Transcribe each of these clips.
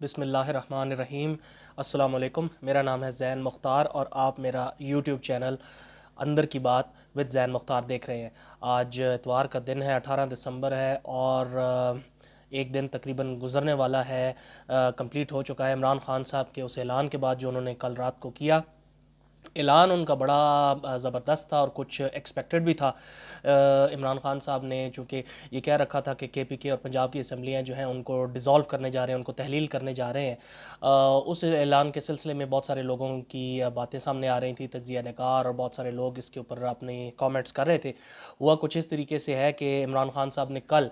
بسم اللہ الرحمن الرحیم۔ السلام علیکم، میرا نام ہے زین مختار اور آپ میرا یوٹیوب چینل اندر کی بات ود زین مختار دیکھ رہے ہیں۔ آج اتوار کا دن ہے، 18 دسمبر ہے اور ایک دن تقریباً گزرنے والا ہے، کمپلیٹ ہو چکا ہے عمران خان صاحب کے اس اعلان کے بعد جو انہوں نے کل رات کو کیا۔ اعلان ان کا بڑا زبردست تھا اور کچھ ایکسپیکٹڈ بھی تھا۔ عمران خان صاحب نے چونکہ یہ کہہ رکھا تھا کہ کے پی کے اور پنجاب کی اسمبلیاں جو ہیں ان کو ڈیزالو کرنے جا رہے ہیں، ان کو تحلیل کرنے جا رہے ہیں۔ اس اعلان کے سلسلے میں بہت سارے لوگوں کی باتیں سامنے آ رہی تھیں، تجزیہ نگار اور بہت سارے لوگ اس کے اوپر اپنے کامنٹس کر رہے تھے۔ ہوا کچھ اس طریقے سے ہے کہ عمران خان صاحب نے کل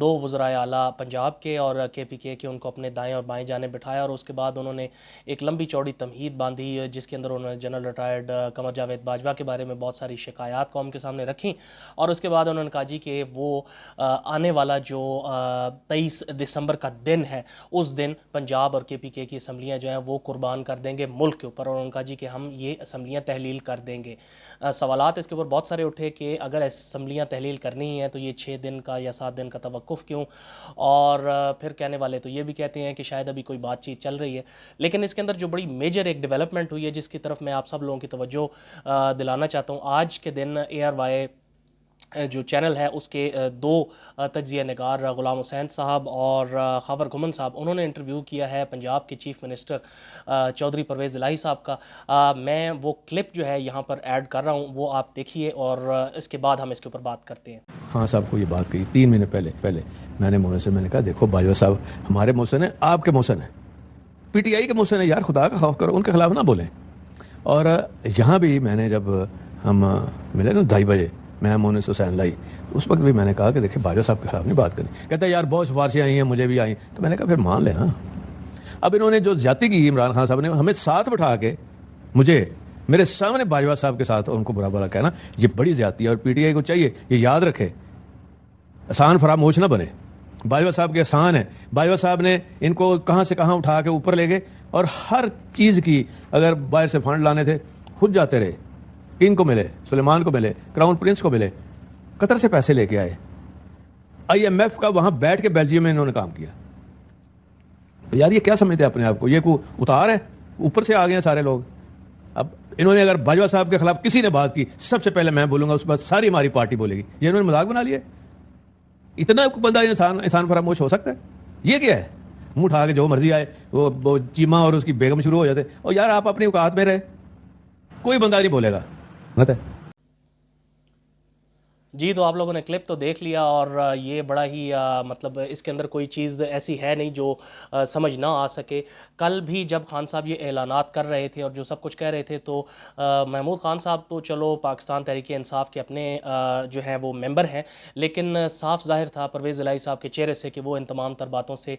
دو وزرائے اعلیٰ پنجاب کے اور کے پی کے ان کو اپنے دائیں اور بائیں جانب بٹھایا اور اس کے بعد انہوں نے ایک لمبی چوڑی تمہید باندھی جس کے اندر انہوں نے جنرل ریٹائرڈ قمر جاوید باجوہ کے بارے میں بہت ساری شکایات قوم کے سامنے رکھیں، اور اس کے بعد انہوں نے کہا جی کہ وہ آنے والا جو 23 دسمبر کا دن ہے اس دن پنجاب اور کے پی کے کی اسمبلیاں جو ہیں وہ قربان کر دیں گے ملک کے اوپر، اور انہوں نے کہا جی کہ ہم یہ اسمبلیاں تحلیل کر دیں گے۔ سوالات اس کے اوپر بہت سارے اٹھے کہ اگر اسمبلیاں تحلیل کرنی ہیں تو یہ 6 دن کا یا 7 دن کا توقف کیوں، اور پھر کہنے والے تو یہ بھی کہتے ہیں کہ شاید ابھی کوئی بات چیت چل رہی ہے۔ لیکن اس کے اندر جو بڑی میجر ایک ڈیولپمنٹ ہوئی ہے جس کی طرف میں آپ سب لوگوں کی توجہ دلانا چاہتا ہوں، آج کے دن اے آر وائی جو چینل ہے اس کے دو تجزیہ نگار غلام حسین صاحب اور خاور گھمن صاحب، انہوں نے انٹرویو کیا ہے پنجاب کے چیف منسٹر چودھری پرویز الہی صاحب کا۔ میں وہ کلپ جو ہے یہاں پر ایڈ کر رہا ہوں، وہ آپ دیکھیے اور اس کے بعد ہم اس کے اوپر بات کرتے ہیں۔ خان صاحب کو یہ بات کہی 3 مہینے پہلے میں نے محسن سے میں نے کہا دیکھو باجوہ صاحب ہمارے محسن ہیں، آپ کے محسن ہیں، پی ٹی آئی کے محسن ہیں، یار خدا کا خوف کرو، ان کے خلاف نہ بولیں۔ اور یہاں بھی میں نے جب ہم ملے نا 2:30 بجے میں مونس حسین لائی، اس وقت بھی میں نے کہا کہ دیکھیں باجوہ صاحب کے خلاف نہیں بات کرنی۔ کہتا ہے یار بہت سفارشیں آئی ہیں، مجھے بھی آئیں، تو میں نے کہا پھر مان لینا۔ اب انہوں نے جو زیادتی کی عمران خان صاحب نے، ہمیں ساتھ بٹھا کے مجھے میرے سامنے باجوہ صاحب کے ساتھ ان کو برا بھلا کہنا، یہ بڑی زیادتی ہے اور پی ٹی آئی کو چاہیے یہ یاد رکھے، احسان فراموش نہ بنے۔ باجوہ صاحب کے احسان ہیں، باجوہ صاحب نے ان کو کہاں سے کہاں اٹھا کے اوپر لے گئے، اور ہر چیز کی اگر باہر سے فنڈ لانے تھے خود جاتے رہے، کنگ کو ملے، سلیمان کو ملے، کراؤن پرنس کو ملے، قطر سے پیسے لے کے آئے، آئی ایم ایف کا وہاں بیٹھ کے بیلجیم میں انہوں نے کام کیا۔ تو یار یہ کیا سمجھتے ہیں اپنے آپ کو، یہ کوئی اتار ہے، اوپر سے آ گئے ہیں سارے لوگ۔ اب انہوں نے اگر باجوہ صاحب کے خلاف کسی نے بات کی سب سے پہلے میں بولوں گا، اس کے بعد ساری ہماری پارٹی بولے گی۔ یہ انہوں نے مذاق بنا لیا۔ اتنا بندہ انسان فراموش ہو سکتا ہے؟ یہ کیا ہے؟ منہ اٹھا کے جو مرضی آئے وہ چیمہ اور اس کی بیگم شروع ہو جاتے، اور یار آپ اپنی اوقات میں رہے، کوئی بندہ نہیں بولے گا۔ جی تو آپ لوگوں نے کلپ تو دیکھ لیا، اور یہ بڑا ہی مطلب اس کے اندر کوئی چیز ایسی ہے نہیں جو سمجھ نہ آ سکے۔ کل بھی جب خان صاحب یہ اعلانات کر رہے تھے اور جو سب کچھ کہہ رہے تھے تو محمود خان صاحب تو چلو پاکستان تحریک انصاف کے اپنے جو ہیں وہ ممبر ہیں، لیکن صاف ظاہر تھا پرویز الہی صاحب کے چہرے سے کہ وہ ان تمام تر باتوں سے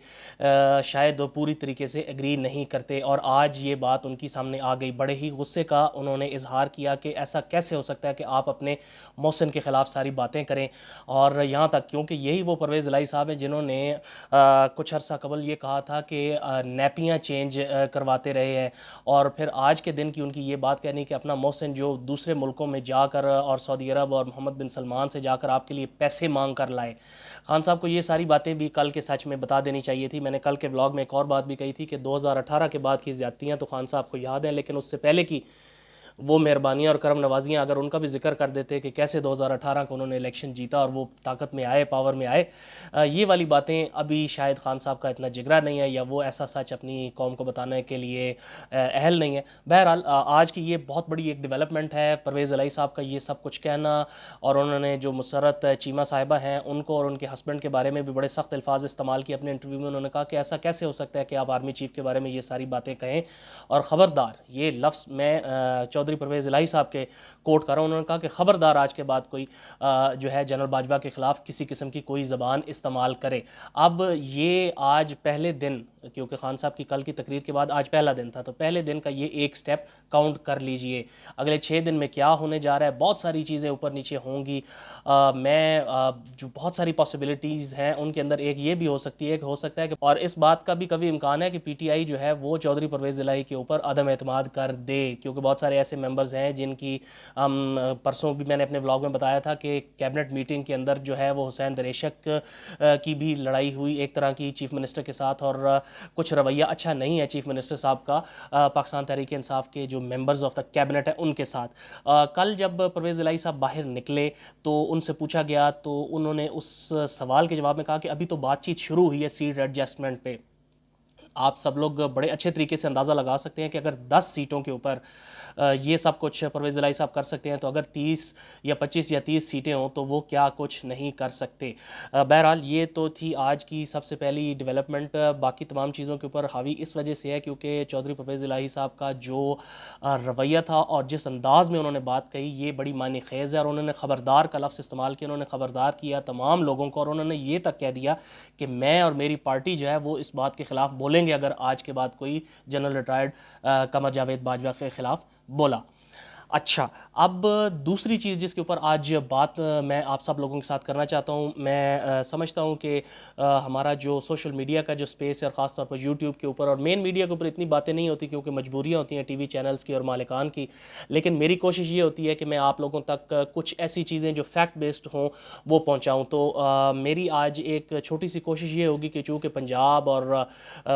شاید پوری طریقے سے ایگری نہیں کرتے، اور آج یہ بات ان کی سامنے آ گئی۔ بڑے ہی غصے کا انہوں نے اظہار کیا کہ ایسا کیسے ہو سکتا ہے کہ آپ اپنے محسن کے خلاف ساری باتیں کریں، اور یہاں تک کیونکہ یہی وہ پرویز الہی صاحب ہیں جنہوں نے کچھ عرصہ قبل یہ کہا تھا کہ نیپیاں چینج کرواتے رہے ہیں، اور پھر آج کے دن کی ان کی یہ بات کہنی کہ اپنا محسن جو دوسرے ملکوں میں جا کر اور سعودی عرب اور محمد بن سلمان سے جا کر آپ کے لیے پیسے مانگ کر لائے۔ خان صاحب کو یہ ساری باتیں بھی کل کے سچ میں بتا دینی چاہیے تھی۔ میں نے کل کے ولاگ میں ایک اور بات بھی کہی تھی کہ 2018 کے بعد کی زیادتیاں تو خان صاحب کو یاد ہیں، لیکن اس سے پہلے کی وہ مہربانیاں اور کرم نوازیاں اگر ان کا بھی ذکر کر دیتے کہ کیسے 2018 کو انہوں نے الیکشن جیتا اور وہ طاقت میں آئے، پاور میں آئے، یہ والی باتیں ابھی شاید خان صاحب کا اتنا جگرا نہیں ہے یا وہ ایسا سچ اپنی قوم کو بتانے کے لیے اہل نہیں ہے۔ بہرحال آج کی یہ بہت بڑی ایک ڈیولپمنٹ ہے، پرویز الہی صاحب کا یہ سب کچھ کہنا، اور انہوں نے جو مسرت چیمہ صاحبہ ہیں ان کو اور ان کے ہسبینڈ کے بارے میں بھی بڑے سخت الفاظ استعمال کیے اپنے انٹرویو میں۔ انہوں نے کہا کہ ایسا کیسے ہو سکتا ہے کہ آپ آرمی چیف کے بارے میں یہ ساری باتیں کہیں، اور خبردار، یہ لفظ میں چودھری پرویز الہی صاحب کے کوٹ کر رہا ہوں، انہوں نے کہا کہ خبردار آج کے بعد کوئی جو ہے جنرل باجوہ کے خلاف کسی قسم کی کوئی زبان استعمال کرے۔ اب یہ آج پہلے دن، کیونکہ خان صاحب کی کل کی تقریر کے بعد آج پہلا دن تھا، تو پہلے دن کا یہ ایک سٹیپ کاؤنٹ کر لیجئے۔ اگلے 6 دن میں کیا ہونے جا رہا ہے، بہت ساری چیزیں اوپر نیچے ہوں گی۔ میں جو بہت ساری پاسبلٹیز ہیں ان کے اندر ایک یہ بھی ہو سکتی ہے کہ ہو سکتا ہے کہ، اور اس بات کا بھی کبھی امکان ہے کہ پی ٹی آئی جو ہے وہ چودھری پرویز الہی کے اوپر عدم اعتماد کر دے، کیونکہ بہت سارے ایسے ممبرز ہیں جن کی پرسوں بھی میں نے اپنے ولاگ میں بتایا تھا کہ کیبنٹ میٹنگ کے اندر جو ہے وہ حسین دریشک کی بھی لڑائی ہوئی ایک طرح کی چیف منسٹر کے ساتھ، اور کچھ رویہ اچھا نہیں ہے چیف منسٹر صاحب کا پاکستان تحریک انصاف کے جو ممبرز آف دا کیبنٹ ہیں ان کے ساتھ. کل جب پرویز الہی صاحب باہر نکلے تو ان سے پوچھا گیا تو انہوں نے اس سوال کے جواب میں کہا کہ ابھی تو بات چیت شروع ہوئی ہے سیٹ ایڈجسٹمنٹ پہ. آپ سب لوگ بڑے اچھے طریقے سے اندازہ لگا سکتے ہیں کہ اگر 10 سیٹوں کے اوپر یہ سب کچھ پرویز الہی صاحب کر سکتے ہیں تو اگر 30 یا 25 یا 30 سیٹیں ہوں تو وہ کیا کچھ نہیں کر سکتے. بہرحال یہ تو تھی آج کی سب سے پہلی ڈیولپمنٹ. باقی تمام چیزوں کے اوپر حاوی اس وجہ سے ہے کیونکہ چودھری پرویز الہی صاحب کا جو رویہ تھا اور جس انداز میں انہوں نے بات کہی یہ بڑی معنی خیز ہے, اور انہوں نے خبردار کا لفظ استعمال کیا. انہوں نے خبردار کیا تمام لوگوں کو, اور انہوں نے یہ تک کہہ دیا کہ میں اور میری پارٹی جو ہے وہ اس بات کے خلاف بولیں گے اگر آج کے بعد کوئی جنرل ریٹائرڈ قمر جاوید باجوہ کے خلاف بولا. اچھا, اب دوسری چیز جس کے اوپر آج بات میں آپ سب لوگوں کے ساتھ کرنا چاہتا ہوں, میں سمجھتا ہوں کہ ہمارا جو سوشل میڈیا کا جو سپیس ہے اور خاص طور پر یوٹیوب کے اوپر اور مین میڈیا کے اوپر اتنی باتیں نہیں ہوتی کیونکہ مجبوریاں ہوتی ہیں ٹی وی چینلز کی اور مالکان کی, لیکن میری کوشش یہ ہوتی ہے کہ میں آپ لوگوں تک کچھ ایسی چیزیں جو فیکٹ بیسڈ ہوں وہ پہنچاؤں. تو میری آج ایک چھوٹی سی کوشش یہ ہوگی کہ چونکہ پنجاب اور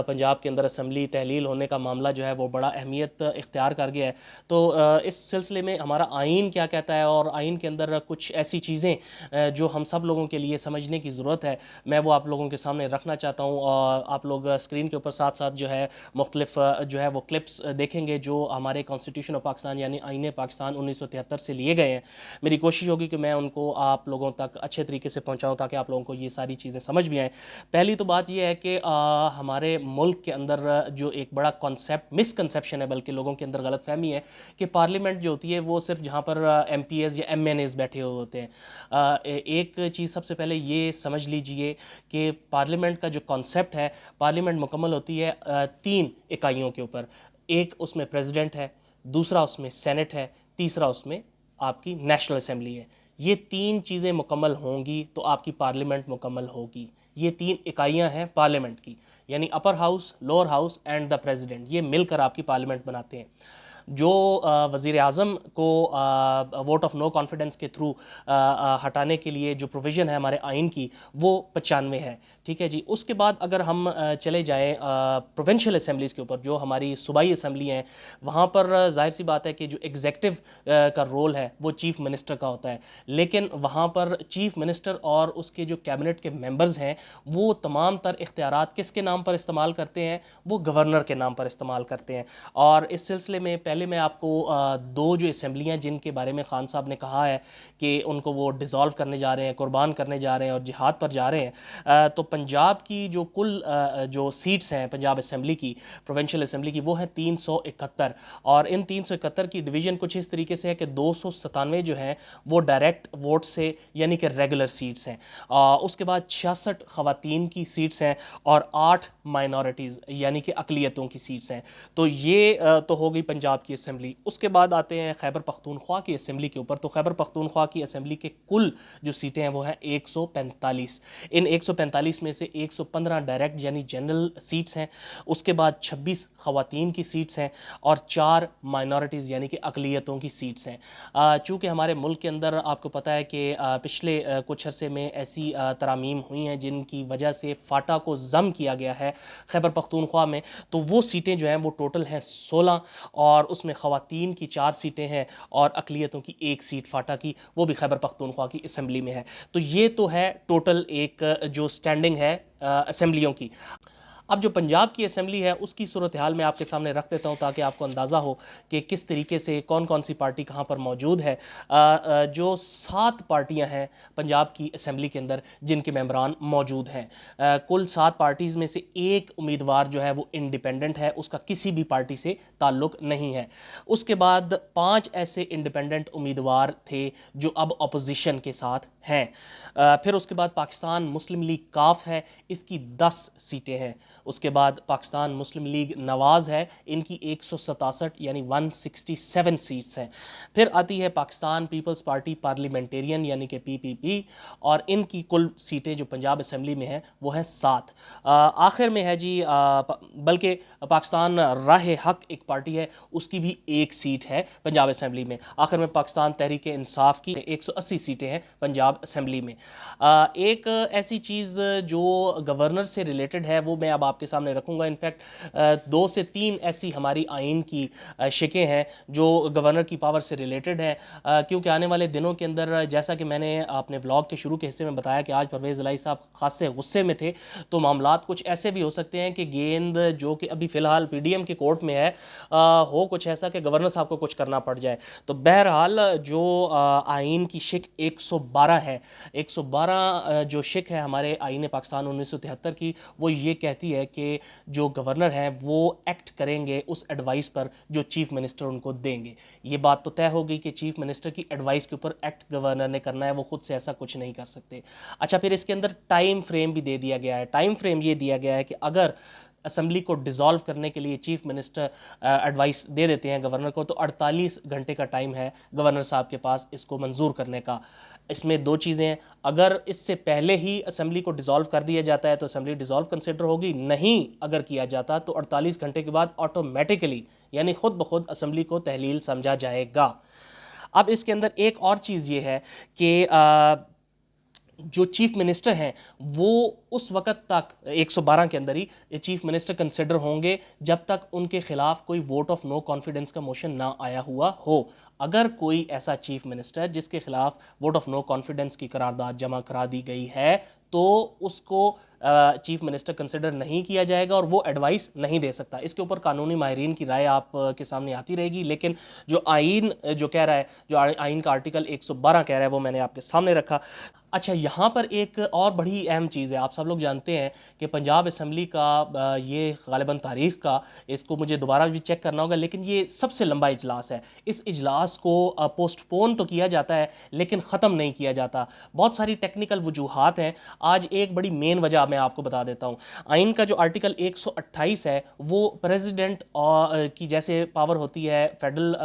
پنجاب کے اندر اسمبلی تحلیل ہونے کا معاملہ جو ہے وہ بڑا اہمیت اختیار کر گیا ہے, تو اس سلسلے میں ہمارا آئین کیا کہتا ہے اور آئین کے اندر کچھ ایسی چیزیں جو ہم سب لوگوں کے لیے سمجھنے کی ضرورت ہے میں وہ آپ لوگوں کے سامنے رکھنا چاہتا ہوں. آپ لوگ اسکرین کے اوپر ساتھ ساتھ جو ہے مختلف جو ہے وہ کلپس دیکھیں گے جو ہمارے کانسٹیٹیوشن آف پاکستان یعنی آئین پاکستان 1973 سے لیے گئے ہیں. میری کوشش ہوگی کہ میں ان کو آپ لوگوں تک اچھے طریقے سے پہنچاؤں تاکہ آپ لوگوں کو یہ ساری چیزیں سمجھ بھی آئیں. پہلی تو بات یہ ہے کہ ہمارے ملک کے اندر جو ایک بڑا کانسیپٹ مسکنسیپشن ہے بلکہ لوگوں کے اندر غلط فہمی ہے کہ پارلیمنٹ جو ہوتی ہے وہ صرف جہاں پر ایم پی ایز یا ایم این ایز بیٹھے ہوئے ہوتے ہیں. ایک چیز سب سے پہلے یہ سمجھ لیجئے کہ پارلیمنٹ کا جو کانسیپٹ ہے, پارلیمنٹ مکمل ہوتی ہے 3 اکائیوں کے اوپر. ایک اس میں پریزیڈنٹ ہے, دوسرا اس میں سینٹ ہے, تیسرا اس میں آپ کی نیشنل اسمبلی ہے. یہ 3 چیزیں مکمل ہوں گی تو آپ کی پارلیمنٹ مکمل ہوگی. یہ 3 اکائیاں ہیں پارلیمنٹ کی, یعنی upper house, lower house and the president, یہ مل کر آپ کی پارلیمنٹ بناتے ہیں. جو وزیر اعظم کو ووٹ آف نو کانفیڈنس کے تھرو ہٹانے کے لیے جو پروویژن ہے ہمارے آئین کی وہ 95 ہے. ٹھیک ہے جی. اس کے بعد اگر ہم چلے جائیں پروونشل اسمبلیز کے اوپر جو ہماری صوبائی اسمبلی ہیں, وہاں پر ظاہر سی بات ہے کہ جو ایگزیکٹو کا رول ہے وہ چیف منسٹر کا ہوتا ہے, لیکن وہاں پر چیف منسٹر اور اس کے جو کیبنٹ کے ممبرز ہیں وہ تمام تر اختیارات کس کے نام پر استعمال کرتے ہیں, وہ گورنر کے نام پر استعمال کرتے ہیں. اور اس سلسلے میں پہلے میں آپ کو 2 جو اسمبلیاں جن کے بارے میں خان صاحب نے کہا ہے کہ ان کو وہ ڈیزالو کرنے جا رہے ہیں, قربان کرنے جا رہے ہیں اور جہاد پر جا رہے ہیں, تو پنجاب کی جو کل جو سیٹس ہیں پنجاب اسمبلی کی, پروونشل اسمبلی کی, وہ ہیں 371. اور ان 371 کی ڈویژن کچھ اس طریقے سے ہے کہ 297 جو ہیں وہ ڈائریکٹ ووٹ سے یعنی کہ ریگولر سیٹس ہیں. اس کے بعد 66 خواتین کی سیٹس ہیں اور 8 مائنورٹیز یعنی کہ اقلیتوں کی سیٹس ہیں. تو یہ تو ہو گئی پنجاب کی اسمبلی. اس کے بعد آتے ہیں خیبر پختونخوا کی اسمبلی کے اوپر. تو خیبر پختونخوا کی اسمبلی کے کل جو سیٹیں ہیں وہ ہیں 145. ان 145 میں سے 115 ڈائریکٹ یعنی جنرل سیٹس ہیں. اس کے بعد 26 خواتین کی سیٹس ہیں اور 4 مائنورٹیز یعنی کہ اقلیتوں کی سیٹس ہیں. چونکہ ہمارے ملک کے اندر آپ کو پتہ ہے کہ پچھلے کچھ عرصے میں ایسی ترامیم ہوئی ہیں جن کی وجہ سے فاٹا کو ضم کیا گیا ہے خیبر پختونخوا میں, تو وہ سیٹیں جو ہیں وہ ٹوٹل ہیں 16 اور اس میں خواتین کی 4 سیٹیں ہیں اور اقلیتوں کی 1 سیٹ فاٹا کی, وہ بھی خیبر پختونخوا کی اسمبلی میں ہے. تو یہ تو ہے ٹوٹل ایک جو سٹینڈنگ ہے اسمبلیوں کی. اب جو پنجاب کی اسمبلی ہے اس کی صورتحال میں آپ کے سامنے رکھ دیتا ہوں تاکہ آپ کو اندازہ ہو کہ کس طریقے سے کون کون سی پارٹی کہاں پر موجود ہے. جو 7 پارٹیاں ہیں پنجاب کی اسمبلی کے اندر جن کے ممبران موجود ہیں. کل 7 پارٹیز میں سے ایک امیدوار جو ہے وہ انڈیپینڈنٹ ہے, اس کا کسی بھی پارٹی سے تعلق نہیں ہے. اس کے بعد 5 ایسے انڈیپینڈنٹ امیدوار تھے جو اب اپوزیشن کے ساتھ ہیں. پھر اس کے بعد پاکستان مسلم لیگ کاف ہے, اس کی 10 سیٹیں ہیں. اس کے بعد پاکستان مسلم لیگ نواز ہے, ان کی 167 یعنی 167 سیٹس ہیں. پھر آتی ہے پاکستان پیپلز پارٹی پارلیمنٹیرین یعنی کہ پی پی پی, اور ان کی کل سیٹیں جو پنجاب اسمبلی میں ہیں وہ ہیں 7. آخر میں ہے جی بلکہ پاکستان راہ حق ایک پارٹی ہے, اس کی بھی 1 سیٹ ہے پنجاب اسمبلی میں. آخر میں پاکستان تحریک انصاف کی 180 سیٹیں ہیں پنجاب اسمبلی میں. ایک ایسی چیز جو گورنر سے ریلیٹڈ ہے وہ میں اب آپ آپ کے سامنے رکھوں گا. انفیکٹ 2 سے 3 ایسی ہماری آئین کی شکیں ہیں جو گورنر کی پاور سے ریلیٹڈ ہیں, کیونکہ آنے والے دنوں کے اندر جیسا کہ میں نے اپنے ولاگ کے شروع کے حصے میں بتایا کہ آج پرویز الہی صاحب خاصے غصے میں تھے, تو معاملات کچھ ایسے بھی ہو سکتے ہیں کہ گیند جو کہ ابھی فی الحال پی ڈی ایم کے کورٹ میں ہے ہو کچھ ایسا کہ گورنر صاحب کو کچھ کرنا پڑ جائے. تو بہرحال جو آئین کی شک 112 ہے, 112 جو شک ہے ہمارے آئین پاکستان 1973 کی, وہ یہ کہتی ہے کہ جو گورنر ہیں وہ ایکٹ کریں گے اس ایڈوائس پر جو چیف منسٹر ان کو دیں گے. یہ بات تو طے ہو گئی کہ چیف منسٹر کی ایڈوائس کے اوپر ایکٹ گورنر نے کرنا ہے, وہ خود سے ایسا کچھ نہیں کر سکتے. اچھا, پھر اس کے اندر ٹائم فریم بھی دے دیا گیا ہے. ٹائم فریم یہ دیا گیا ہے کہ اگر اسمبلی کو ڈیزالو کرنے کے لیے چیف منسٹر ایڈوائس دے دیتے ہیں گورنر کو, تو 48 گھنٹے کا ٹائم ہے گورنر صاحب کے پاس اس کو منظور کرنے کا. اس میں 2 چیزیں ہیں, اگر اس سے پہلے ہی اسمبلی کو ڈیزالو کر دیا جاتا ہے تو اسمبلی ڈیزالو کنسیڈر ہوگی, نہیں اگر کیا جاتا تو 48 گھنٹے کے بعد آٹومیٹیکلی یعنی خود بخود اسمبلی کو تحلیل سمجھا جائے گا. اب اس کے اندر ایک اور چیز یہ ہے کہ جو چیف منسٹر ہیں وہ اس وقت تک 112 کے اندر ہی چیف منسٹر کنسیڈر ہوں گے جب تک ان کے خلاف کوئی ووٹ آف نو کانفیڈنس کا موشن نہ آیا ہوا ہو. اگر کوئی ایسا چیف منسٹر جس کے خلاف ووٹ آف نو کانفیڈنس کی قرارداد جمع کرا دی گئی ہے تو اس کو چیف منسٹر کنسیڈر نہیں کیا جائے گا اور وہ ایڈوائس نہیں دے سکتا. اس کے اوپر قانونی ماہرین کی رائے آپ کے سامنے آتی رہے گی, لیکن جو آئین جو کہہ رہا ہے, جو آئین کا آرٹیکل 112 کہہ رہا ہے, وہ میں نے آپ کے سامنے رکھا. اچھا, یہاں پر ایک اور بڑی اہم چیز ہے. آپ سب لوگ جانتے ہیں کہ پنجاب اسمبلی کا یہ غالباً تاریخ کا, اس کو مجھے دوبارہ بھی چیک کرنا ہوگا, لیکن یہ سب سے لمبا اجلاس ہے. اس اجلاس کو پوسٹ پون تو کیا جاتا ہے لیکن ختم نہیں کیا جاتا. بہت ساری ٹیکنیکل وجوہات ہیں. آج ایک بڑی مین وجہ میں آپ کو بتا دیتا ہوں. آئین کا جو آرٹیکل 128 ہے وہ پریزیڈنٹ کی جیسے پاور ہوتی ہے فیڈرل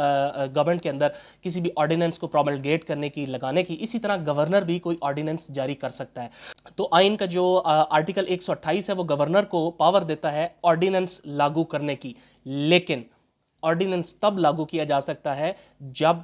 گورنمنٹ کے اندر کسی بھی آرڈیننس کو پروملگیٹ کرنے کی, لگانے کی, اسی طرح گورنر بھی کوئی آرڈیننس جاری کر سکتا ہے. تو آئین کا جو آرٹیکل 128 ہے وہ گورنر کو پاور دیتا ہے آرڈیننس لاگو کرنے کی, لیکن آرڈیننس تب لاگو کیا جا سکتا ہے جب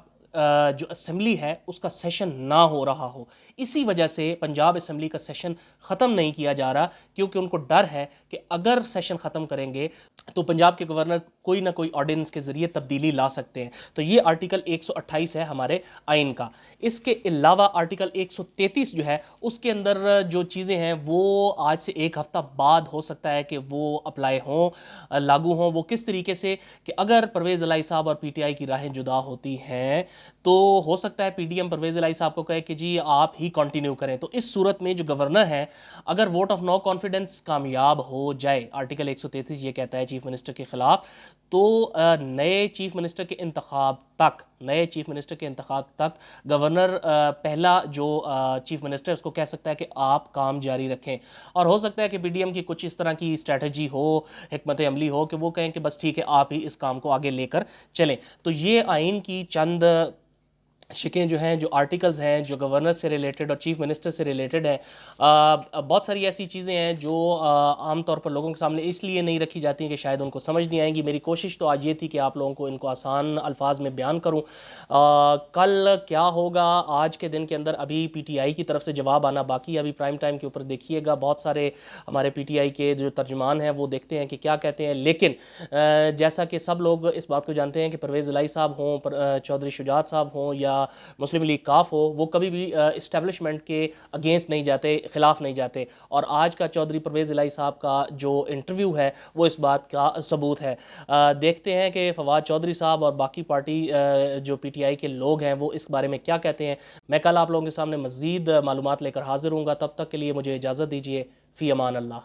جو اسمبلی ہے اس کا سیشن نہ ہو رہا ہو. اسی وجہ سے پنجاب اسمبلی کا سیشن ختم نہیں کیا جا رہا, کیونکہ ان کو ڈر ہے کہ اگر سیشن ختم کریں گے تو پنجاب کے گورنر کوئی نہ کوئی آرڈیننس کے ذریعے تبدیلی لا سکتے ہیں. تو یہ آرٹیکل 128 ہے ہمارے آئین کا. اس کے علاوہ آرٹیکل 133 جو ہے اس کے اندر جو چیزیں ہیں وہ آج سے 1 ہفتہ بعد ہو سکتا ہے کہ وہ اپلائی ہوں, لاگو ہوں. وہ کس طریقے سے کہ اگر پرویز الہی صاحب اور پی ٹی آئی کی راہیں جدا ہوتی ہیں تو ہو سکتا ہے پی ڈی ایم پرویز الہی صاحب کو کہے کہ جی آپ ہی کنٹینیو کریں. تو اس صورت میں جو گورنر ہے اگر ووٹ آف نو کانفیڈنس کامیاب ہو جائے, آرٹیکل 133 یہ کہتا ہے چیف منسٹر کے خلاف, تو نئے چیف منسٹر کے انتخاب تک گورنر پہلا جو چیف منسٹر ہے اس کو کہہ سکتا ہے کہ آپ کام جاری رکھیں. اور ہو سکتا ہے کہ پی ڈی ایم کی کچھ اس طرح کی اسٹریٹجی ہو, حکمت عملی ہو کہ وہ کہیں کہ بس ٹھیک ہے آپ ہی اس کام کو آگے لے کر چلیں. تو یہ آئین کی چند شکیں جو ہیں, جو آرٹیکلز ہیں جو گورنر سے ریلیٹڈ اور چیف منسٹر سے ریلیٹڈ ہیں. بہت ساری ایسی چیزیں ہیں جو عام طور پر لوگوں کے سامنے اس لیے نہیں رکھی جاتی ہیں کہ شاید ان کو سمجھ نہیں آئیں گی. میری کوشش تو آج یہ تھی کہ آپ لوگوں کو ان کو آسان الفاظ میں بیان کروں. کل کیا ہوگا آج کے دن کے اندر ابھی پی ٹی آئی کی طرف سے جواب آنا باقی ہے. ابھی پرائم ٹائم کے اوپر دیکھیے گا بہت سارے ہمارے پی ٹی آئی کے جو ترجمان ہیں وہ دیکھتے ہیں کہ کیا کہتے ہیں. لیکن جیسا کہ سب لوگ اس بات کو جانتے ہیں کہ پرویز الہی صاحب ہوں, چودھری شجاعت صاحب ہوں یا مسلم لیگ کاف ہو, وہ کبھی بھی اسٹیبلشمنٹ کے اگینسٹ نہیں جاتے, خلاف نہیں جاتے. اور آج کا چودھری پرویز الہی صاحب کا جو انٹرویو ہے وہ اس بات کا ثبوت ہے. دیکھتے ہیں کہ فواد چودھری صاحب اور باقی پارٹی جو پی ٹی آئی کے لوگ ہیں وہ اس بارے میں کیا کہتے ہیں. میں کل آپ لوگوں کے سامنے مزید معلومات لے کر حاضر ہوں گا. تب تک کے لیے مجھے اجازت دیجیے. فی امان اللہ.